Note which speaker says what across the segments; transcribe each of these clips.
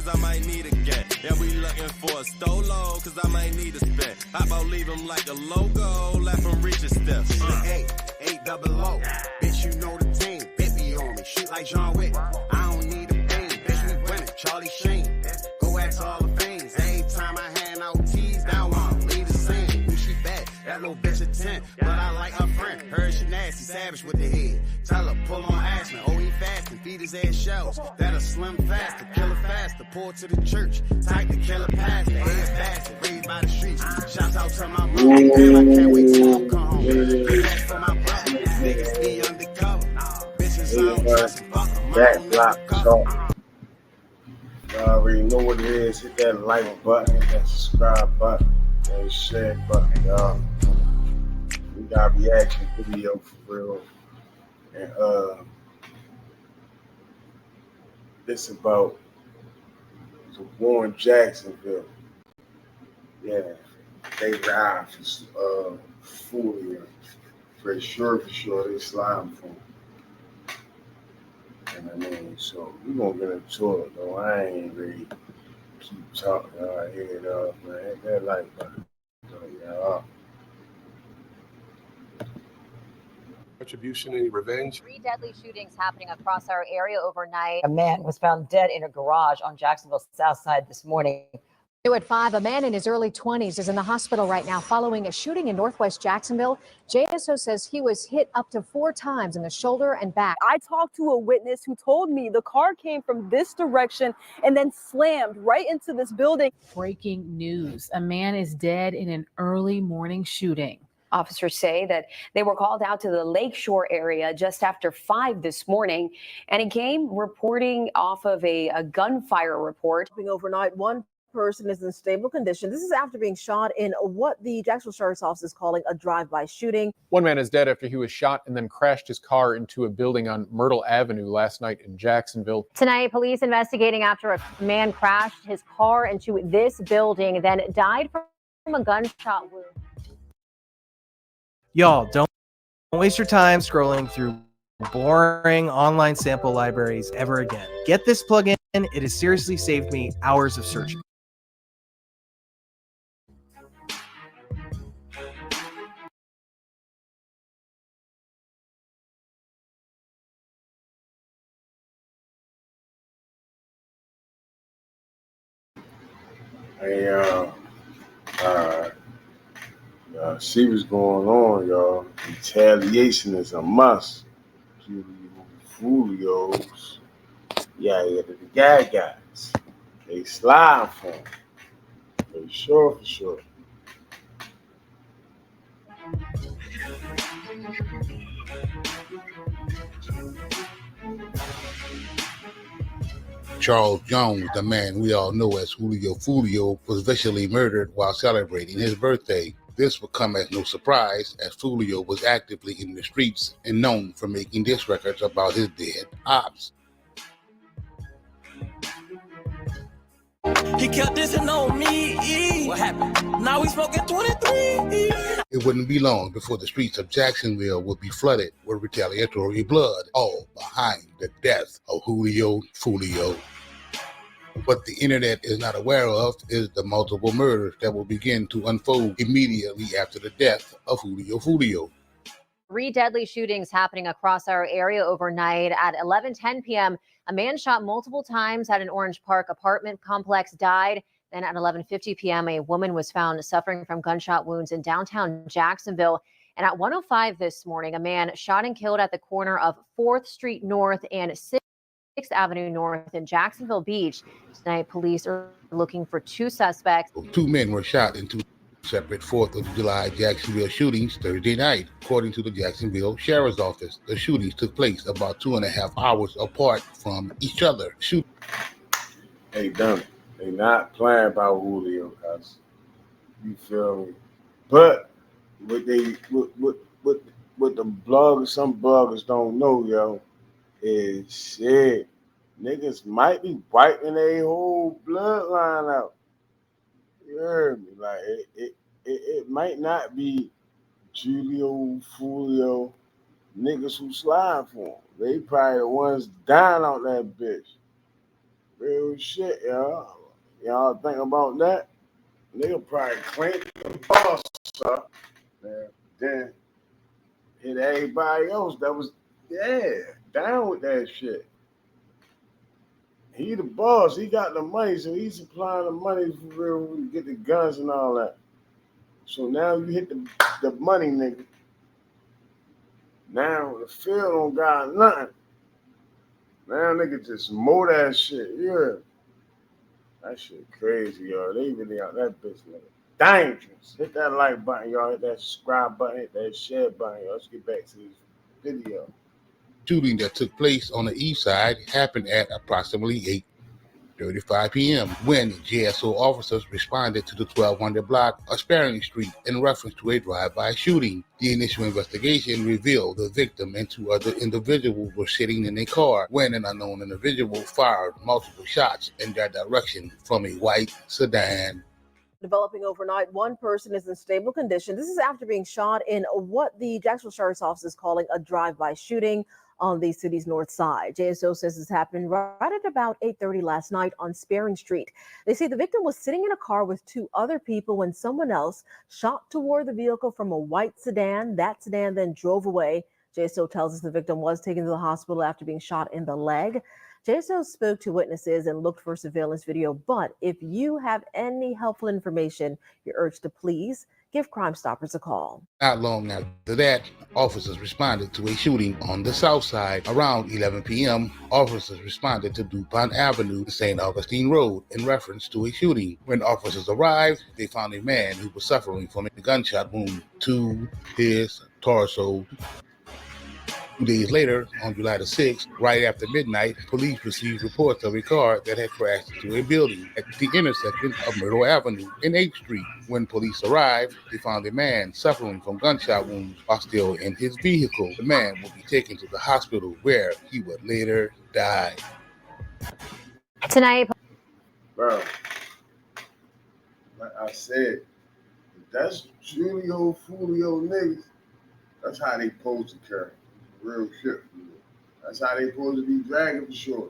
Speaker 1: cause I might need a get. Yeah, we looking for a stolo, cause I might need a spin. How about leave him like a logo, let him reach his steps.
Speaker 2: Hey, 800, bitch, you know the team. Bet me on me, shit like John Wick. I don't need a thing, bitch, we winning. Charlie Sheen, go ask all the things. Every time I hand out teas, down one, leave the scene. Who she bad? That little bitch a 10, but I like her friend. Heard she nasty, savage with the head. Tell her, pull on Ashman, oh, he fasting, feed his ass shells. That'll slim faster, kill her faster, pull to the church, type the killer pastor, head faster, raised by the streets. Shouts out to my mom, damn, I can't wait till you come home. Get that for my brother, niggas be undercover. Bitches, I don't trust them, fuck them, I don't never cover.
Speaker 3: You already know what it is. Hit that like button, hit that subscribe button, that share button, y'all. We got a reaction video for real. And it's about the war in Jacksonville. Yeah, they ride for Foolio. For sure, they slime for him. And I mean, so we gonna get into it though. I ain't really keep talking our head off, man. Hit that like button. So, yeah.
Speaker 4: Retribution, any revenge?
Speaker 5: 3 deadly shootings happening across our area overnight. A man was found dead in a garage on Jacksonville's south side this morning.
Speaker 6: New at 5, a man in his early 20s is in the hospital right now following a shooting in northwest Jacksonville. JSO says he was hit up to 4 times in the shoulder and back.
Speaker 7: I talked to a witness who told me the car came from this direction and then slammed right into this building.
Speaker 8: Breaking news. A man is dead in an early morning shooting.
Speaker 5: Officers say that they were called out to the Lakeshore area just after 5 this morning, and it came reporting off of a gunfire report.
Speaker 7: Overnight, one person is in stable condition. This is after being shot in what the Jacksonville Sheriff's Office is calling a drive-by shooting.
Speaker 9: One man is dead after he was shot and then crashed his car into a building on Myrtle Avenue last night in Jacksonville.
Speaker 5: Tonight, police investigating after a man crashed his car into this building, then died from a gunshot wound.
Speaker 10: Y'all, don't waste your time scrolling through boring online sample libraries ever again. Get this plugin. It has seriously saved me hours of searching.
Speaker 3: Hey, see what's going on, y'all. Retaliation is a must. Foolios. Yeah, the guys. They slide for him. For sure.
Speaker 11: Charles Jones, the man we all know as Julio Foolio, was viciously murdered while celebrating his birthday. This will come as no surprise, as Foolio was actively in the streets and known for making diss records about his dead ops.
Speaker 12: He kept dissing on me. What happened? Now we smoking 23.
Speaker 11: It wouldn't be long before the streets of Jacksonville would be flooded with retaliatory blood, all behind the death of Julio Foolio. What the internet is not aware of is the multiple murders that will begin to unfold immediately after the death of Julio Foolio.
Speaker 5: 3 deadly shootings happening across our area overnight. At 11:10 p.m., a man shot multiple times at an Orange Park apartment complex died. Then at 11:50 p.m., a woman was found suffering from gunshot wounds in downtown Jacksonville. And at 1:05 this morning, a man shot and killed at the corner of 4th Street North and 6th Avenue North in Jacksonville Beach. Tonight, police are looking for 2 suspects.
Speaker 11: 2 men were shot in 2 separate 4th of July Jacksonville shootings Thursday night. According to the Jacksonville Sheriff's Office, the shootings took place about 2.5 hours apart from each other.
Speaker 3: Hey, dummy, they not playing about Julio, guys. You feel me? But what the bloggers, some bloggers don't know, yo, is shit. Niggas might be wiping their whole bloodline out. You heard me? Like it might not be Julio Foolio niggas who slide for him. They probably the ones dying out that bitch. Real shit, y'all. Y'all think about that? Nigga probably cranked the boss up. Man. Then hit everybody else that was, down with that shit. He the boss. He got the money, so he's supplying the money for real to get the guns and all that. So now you hit the money, nigga. Now the field don't got nothing. Now nigga just mow that shit. Yeah. That shit crazy, y'all. They really out that bitch, nigga. Dangerous. Hit that like button, y'all. Hit that subscribe button. Hit that share button, y'all. Let's get back to this video.
Speaker 11: Shooting that took place on the east side happened at approximately 8:35 p.m. when JSO officers responded to the 1200 block of Sparing Street in reference to a drive-by shooting. The initial investigation revealed the victim and two other individuals were sitting in a car when an unknown individual fired multiple shots in their direction from a white sedan.
Speaker 7: Developing overnight, one person is in stable condition. This is after being shot in what the Jacksonville Sheriff's Office is calling a drive-by shooting on the city's north side. JSO says this happened right at about 8:30 last night on Sparing Street. They say the victim was sitting in a car with two other people when someone else shot toward the vehicle from a white sedan. That sedan then drove away. JSO tells us the victim was taken to the hospital after being shot in the leg. JSO spoke to witnesses and looked for surveillance video, but if you have any helpful information, you're urged to please give Crime Stoppers a call.
Speaker 11: Not long after that, officers responded to a shooting on the south side. Around 11 p.m., officers responded to DuPont Avenue, St. Augustine Road, in reference to a shooting. When officers arrived, they found a man who was suffering from a gunshot wound to his torso. 2 days later, on July the 6th, right after midnight, police received reports of a car that had crashed into a building at the intersection of Myrtle Avenue and 8th Street. When police arrived, they found a man suffering from gunshot wounds while still in his vehicle. The man will be taken to the hospital where he would later die.
Speaker 5: Tonight,
Speaker 3: Bro, like I said, that's Julio, Foolio niggas. That's how they supposed to carry. Real shit. That's how they supposed to be dragging for sure.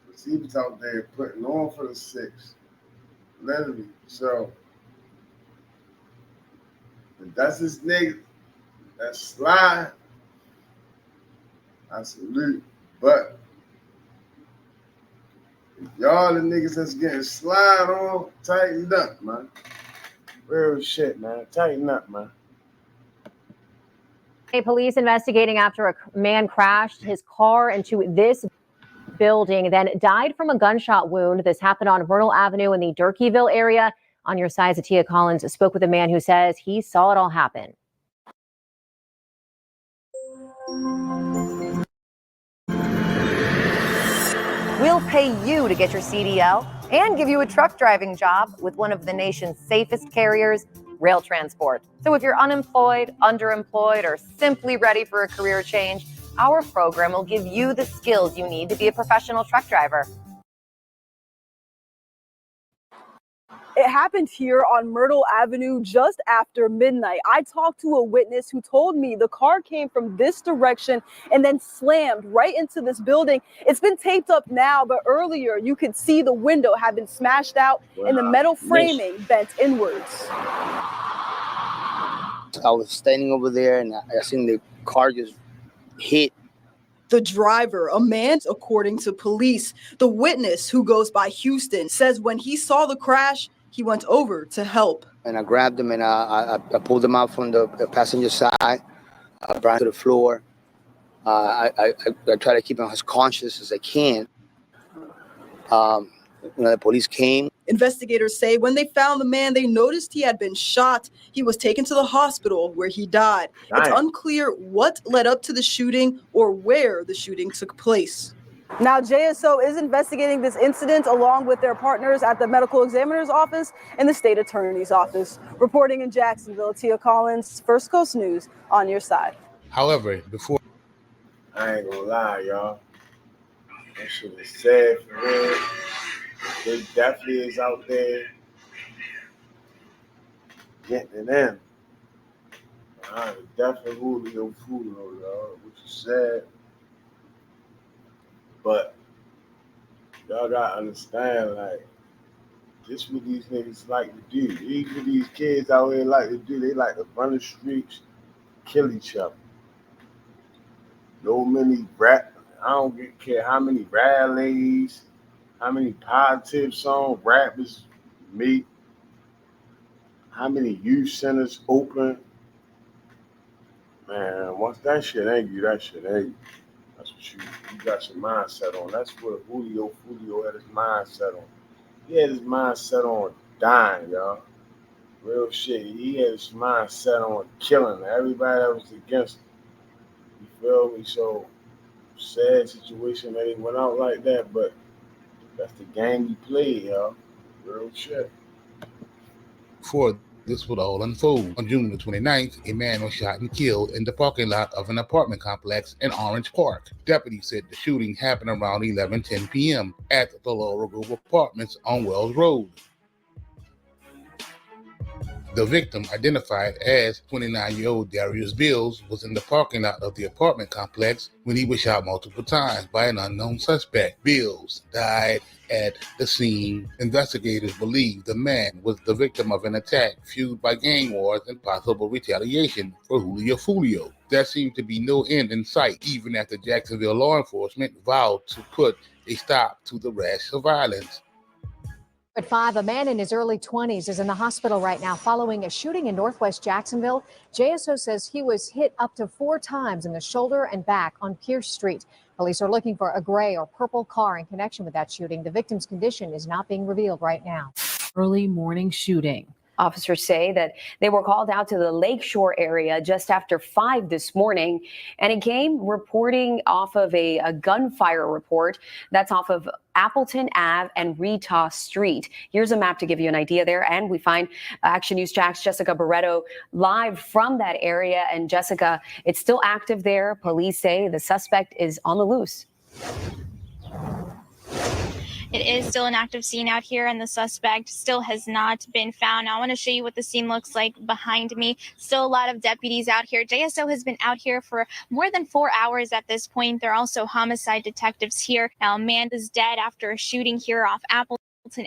Speaker 3: Because he was out there putting on for the six. Literally. So, if that's his nigga, that's Slide. I salute. But if y'all the niggas that's getting Slide on, tighten up, man. Real shit, man. Tighten up, man.
Speaker 5: police investigating after a man crashed his car into this building, then died from a gunshot wound. This happened on Myrtle Avenue in the Durkeeville area. On your side, Zatia Collins spoke with a man who says he saw it all happen.
Speaker 4: We'll pay you to get your CDL and give you a truck driving job with one of the nation's safest carriers, Rail Transport. So if you're unemployed, underemployed, or simply ready for a career change, our program will give you the skills you need to be a professional truck driver.
Speaker 13: It happened here on Myrtle Avenue just after midnight. I talked to a witness who told me the car came from this direction and then slammed right into this building. It's been taped up now, but earlier you could see the window had been smashed out and the metal framing bent inwards.
Speaker 14: I was standing over there and I seen the car just hit.
Speaker 13: The driver, a man, according to police. The witness, who goes by Houston, says when he saw the crash, he went over to help.
Speaker 14: And I grabbed him and I pulled him out from the passenger side. I brought him to the floor. I try to keep him as conscious as I can. The police came.
Speaker 13: Investigators say when they found the man, they noticed he had been shot. He was taken to the hospital where he died. It's unclear what led up to the shooting or where the shooting took place. Now, JSO is investigating this incident along with their partners at the medical examiner's office and the state attorney's office. Reporting in Jacksonville, Tia Collins, First Coast News, on your side.
Speaker 11: However, before
Speaker 3: I ain't gonna lie, y'all. That shit is sad for real. They definitely is out there getting it in. Definitely Julio, y'all, which is sad. But Y'all gotta understand, like, this what these niggas like to do. These what these kids out here like to do. They like to run the streets, kill each other. No many rap. I don't care how many rallies, how many positive song rappers meet, how many youth centers open. Man, once that shit ain't you, that shit ain't you. That's what you got your mindset on. That's what Julio had his mindset on. He had his mindset on dying, y'all. Real shit. He had his mindset on killing everybody that was against him. You feel me? So, sad situation that he went out like that, but that's the game he played, y'all. Real shit.
Speaker 11: Before this would all unfold, on June the 29th, a man was shot and killed in the parking lot of an apartment complex in Orange Park. Deputies said the shooting happened around 11:10 p.m. at the Laurel Grove Apartments on Wells Road. The victim, identified as 29-year-old Darius Bills, was in the parking lot of the apartment complex when he was shot multiple times by an unknown suspect. Bills died at the scene. Investigators believe the man was the victim of an attack fueled by gang wars and possible retaliation for Julio Foolio. There seemed to be no end in sight, even after Jacksonville law enforcement vowed to put a stop to the rash of violence.
Speaker 6: At 5, a man in his early 20s is in the hospital right now following a shooting in northwest Jacksonville. JSO says he was hit up to 4 times in the shoulder and back on Pierce Street. Police are looking for a gray or purple car in connection with that shooting. The victim's condition is not being revealed right now.
Speaker 8: Early morning shooting.
Speaker 15: Officers say that they were called out to the Lakeshore area just after 5 this morning, and it came reporting off of a gunfire report that's off of Appleton Ave and Rita Street. Here's a map to give you an idea there, and we find Action News Jack's Jessica Barreto live from that area. And Jessica, it's still active there. Police say the suspect is on the loose.
Speaker 16: It is still an active scene out here, and the suspect still has not been found. Now, I want to show you what the scene looks like behind me. Still a lot of deputies out here. JSO has been out here for more than 4 hours at this point. There are also homicide detectives here. Now, a man is dead after a shooting here off Appleton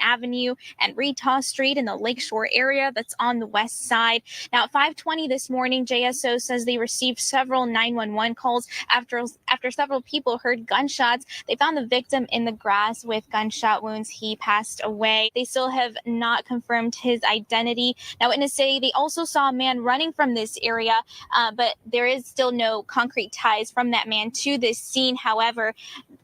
Speaker 16: Avenue and Rita Street in the Lakeshore area that's on the west side. Now at 5:20 this morning, JSO says they received several 911 calls after several people heard gunshots. They found the victim in the grass with gunshot wounds. He passed away. They still have not confirmed his identity. Now witnesses say they also saw a man running from this area, but there is still no concrete ties from that man to this scene. However,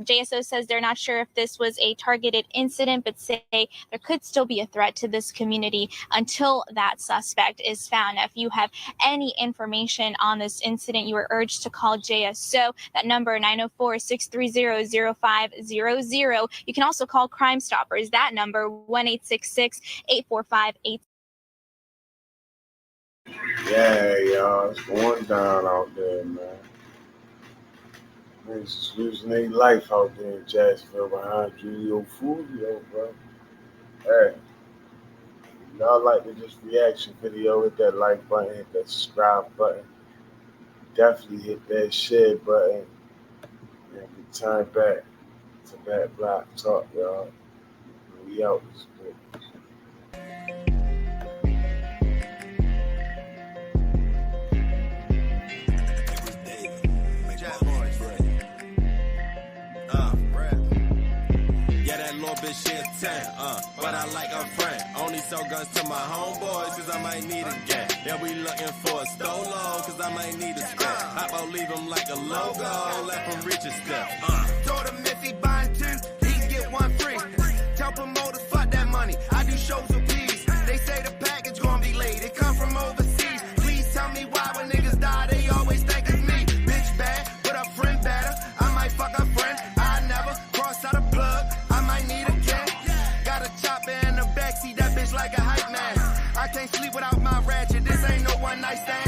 Speaker 16: JSO says they're not sure if this was a targeted incident, but say there could still be a threat to this community until that suspect is found. Now, if you have any information on this incident, you are urged to call JSO. That number 904-630-0500. You can also call Crime Stoppers. That number 1-866-845-8.
Speaker 3: Yeah, y'all, it's going down out there, man. Niggas is losing their life out there in Jacksonville behind Julio Foolio, bro. Hey, y'all like to just reaction video, hit that like button, hit that subscribe button. Definitely hit that share button. And we turn back to Back Block Talk, y'all. We out this bitch.
Speaker 1: Bitch, she a 10, but I like her friend. Only sell guns to my homeboys, cause I might need a gang. Yeah, we looking for a stolo, cause I might need a spec. How about leave him like a logo, let him reach a step.
Speaker 2: Told him if he buying 10, he can get 1 free. Tell promoters, fuck that money, I do shows with peas. They say the package gonna be late, it come from overseas. Please tell me why when niggas die, they always think it's me. Bitch bad, but a friend better. I might fuck a friend, I never cross out a plug. I might need a cat. Got a chopper in the backseat, that bitch like a hype man. I can't sleep without my ratchet, this ain't no one night stand.